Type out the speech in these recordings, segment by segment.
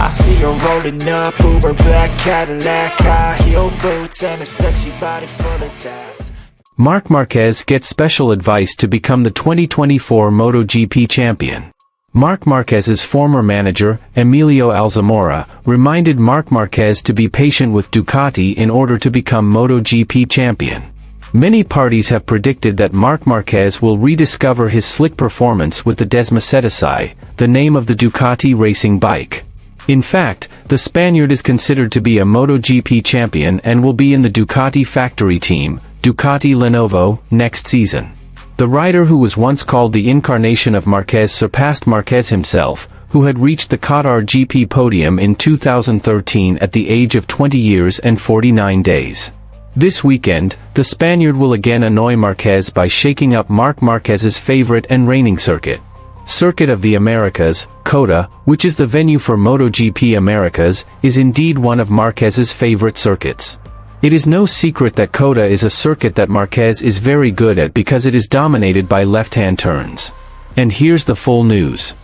I see her rolling up, Uber black Cadillac, high heel boots and a sexy body full of tats. Marc Marquez gets special advice to become the 2024 MotoGP champion. Marc Marquez's former manager, Emilio Alzamora, reminded Marc Marquez to be patient with Ducati in order to become MotoGP champion. Many parties have predicted that Marc Marquez will rediscover his slick performance with the Desmosedici, the name of the Ducati racing bike. In fact, the Spaniard is considered to be a MotoGP champion and will be in the Ducati factory team, Ducati Lenovo, next season. The rider who was once called the incarnation of Marquez surpassed Marquez himself, who had reached the COTA GP podium in 2013 at the age of 20 years and 49 days. This weekend, the Spaniard will again annoy Marquez by shaking up Marc Marquez's favorite and reigning circuit. Circuit of the Americas, COTA, which is the venue for MotoGP Americas, is indeed one of Marquez's favorite circuits. It is no secret that COTA is a circuit that Marquez is very good at because it is dominated by left-hand turns. And here's the full news.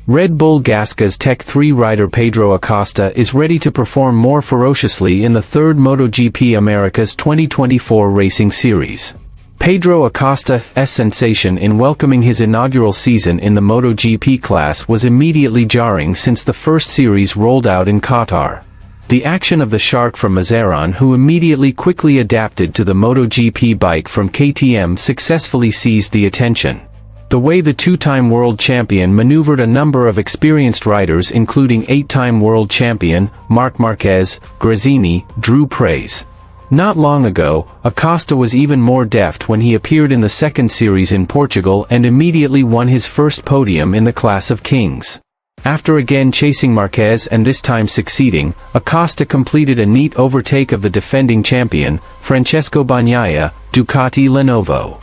Red Bull Gasca's Tech 3 rider Pedro Acosta is ready to perform more ferociously in the third MotoGP Americas 2024 racing series. Pedro Acosta's sensation in welcoming his inaugural season in the MotoGP class was immediately jarring since the first series rolled out in Qatar. The action of the shark from Mazarin, who immediately quickly adapted to the MotoGP bike from KTM, successfully seized the attention. The way the two-time world champion maneuvered a number of experienced riders including 8-time world champion, Marc Marquez, Gresini, drew praise. Not long ago, Acosta was even more deft when he appeared in the second series in Portugal and immediately won his first podium in the class of kings. After again chasing Marquez and this time succeeding, Acosta completed a neat overtake of the defending champion, Francesco Bagnaia, Ducati Lenovo.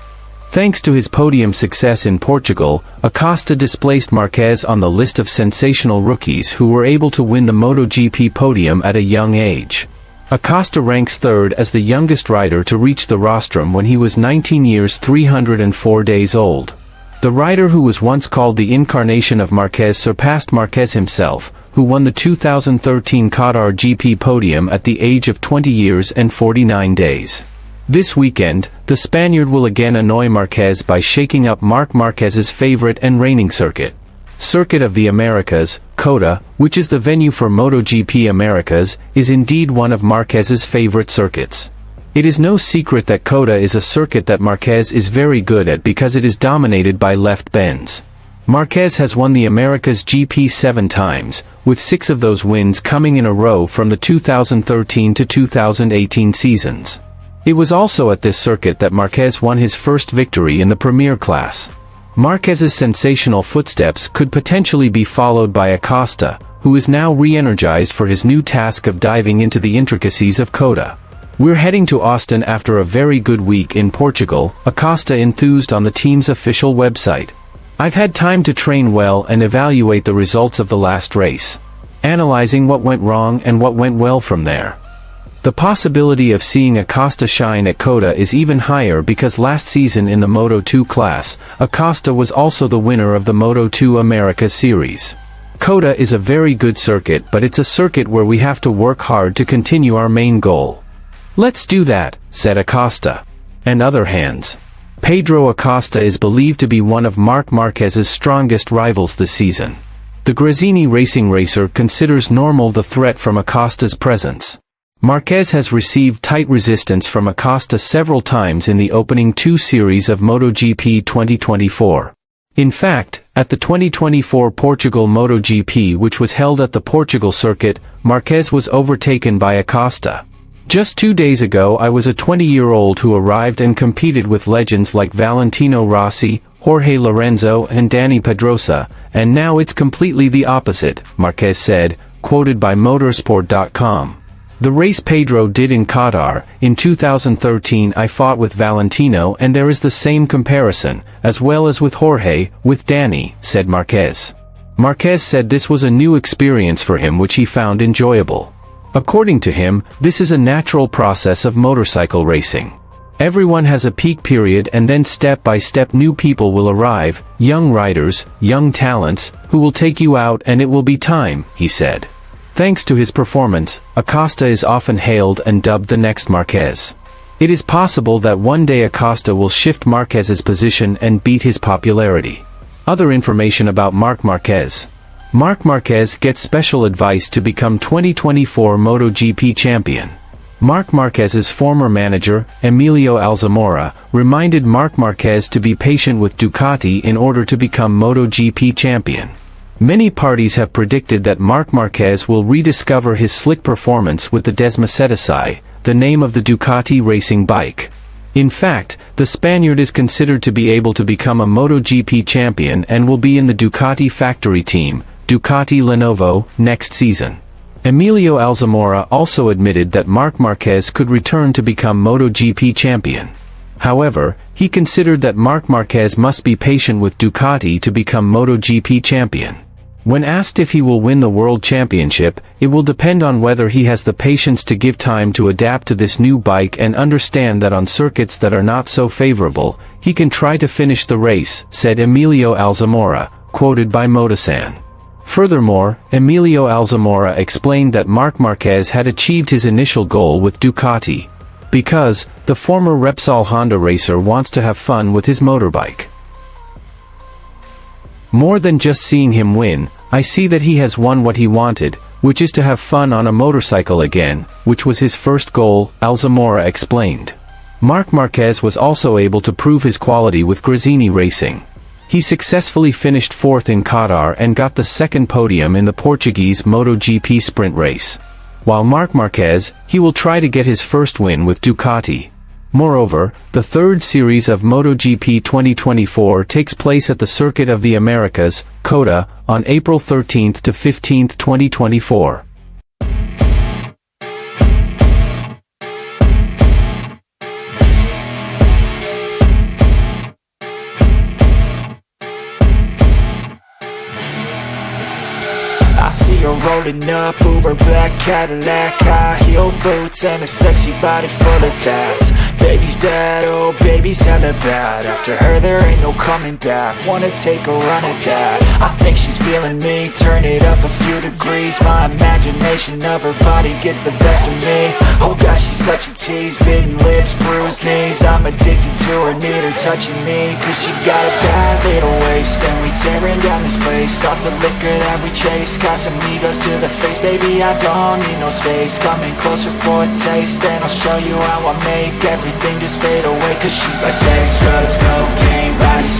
Thanks to his podium success in Portugal, Acosta displaced Marquez on the list of sensational rookies who were able to win the MotoGP podium at a young age. Acosta ranks third as the youngest rider to reach the rostrum when he was 19 years 304 days old. The rider who was once called the incarnation of Marquez surpassed Marquez himself, who won the 2013 Qatar GP podium at the age of 20 years and 49 days. This weekend, the Spaniard will again annoy Marquez by shaking up Marc Marquez's favorite and reigning circuit. Circuit of the Americas, COTA, which is the venue for MotoGP Americas, is indeed one of Marquez's favorite circuits. It is no secret that COTA is a circuit that Marquez is very good at because it is dominated by left bends. Marquez has won the Americas GP 7 times, with 6 of those wins coming in a row from the 2013 to 2018 seasons. It was also at this circuit that Marquez won his first victory in the Premier class. Marquez's sensational footsteps could potentially be followed by Acosta, who is now re-energized for his new task of diving into the intricacies of COTA. "We're heading to Austin after a very good week in Portugal," Acosta enthused on the team's official website. "I've had time to train well and evaluate the results of the last race, analyzing what went wrong and what went well from there." The possibility of seeing Acosta shine at COTA is even higher because last season in the Moto2 class, Acosta was also the winner of the Moto2 America Series. COTA is a very good circuit, but it's a circuit where we have to work hard to continue our main goal. "Let's do that," said Acosta. And other hands. Pedro Acosta is believed to be one of Marc Marquez's strongest rivals this season. The Gresini racing racer considers normal the threat from Acosta's presence. Marquez has received tight resistance from Acosta several times in the opening 2 series of MotoGP 2024. In fact, at the 2024 Portugal MotoGP, which was held at the Portugal circuit, Marquez was overtaken by Acosta. "Just 2 days ago I was a 20-year-old who arrived and competed with legends like Valentino Rossi, Jorge Lorenzo and Dani Pedrosa, and now it's completely the opposite," Marquez said, quoted by motorsport.com. "The race Pedro did in Qatar, in 2013 I fought with Valentino and there is the same comparison, as well as with Jorge, with Dani," said Marquez. Marquez said this was a new experience for him which he found enjoyable. According to him, this is a natural process of motorcycle racing. Everyone has a peak period, and then step by step new people will arrive, young riders, young talents, who will take you out, and it will be time, he said. Thanks to his performance, Acosta is often hailed and dubbed the next Marquez. It is possible that one day Acosta will shift Marquez's position and beat his popularity. Other information about Marc Marquez. Marc Marquez gets special advice to become 2024 MotoGP champion. Marc Marquez's former manager, Emilio Alzamora, reminded Marc Marquez to be patient with Ducati in order to become MotoGP champion. Many parties have predicted that Marc Marquez will rediscover his slick performance with the Desmocetasai, the name of the Ducati racing bike. In fact, the Spaniard is considered to be able to become a MotoGP champion and will be in the Ducati factory team, Ducati Lenovo, next season. Emilio Alzamora also admitted that Marc Marquez could return to become MotoGP champion. However, he considered that Marc Marquez must be patient with Ducati to become MotoGP champion. When asked if he will win the World Championship, it will depend on whether he has the patience to give time to adapt to this new bike and understand that on circuits that are not so favorable, he can try to finish the race, said Emilio Alzamora, quoted by Motosan. Furthermore, Emilio Alzamora explained that Marc Marquez had achieved his initial goal with Ducati, because the former Repsol Honda racer wants to have fun with his motorbike. More than just seeing him win, I see that he has won what he wanted, which is to have fun on a motorcycle again, which was his first goal, Alzamora explained. Marc Marquez was also able to prove his quality with Gresini Racing. He successfully finished fourth in Qatar and got the second podium in the Portuguese MotoGP sprint race. While Marc Marquez, he will try to get his first win with Ducati. Moreover, the third series of MotoGP 2024 takes place at the Circuit of the Americas, COTA, on April 13 to 15, 2024. I see her rolling up, Uber black Cadillac, high heel boots and a sexy body full of tats. Baby's bad, oh baby's hella bad. After her there ain't no coming back. Wanna take a run at that. I think she's feeling me, turn it up a few degrees. My imagination of her body gets the best of me. Oh gosh, she's such a tease, bitten lips, bruised knees. I'm addicted to her, need her touching me, cause she got a bad little waist. And we tearing down this place, off the liquor that we chase. Casamigos to the face, baby I don't need no space. Coming closer for a taste, and I'll show you how I make everything just fade away. Cause she's like sex, drugs, cocaine, vice,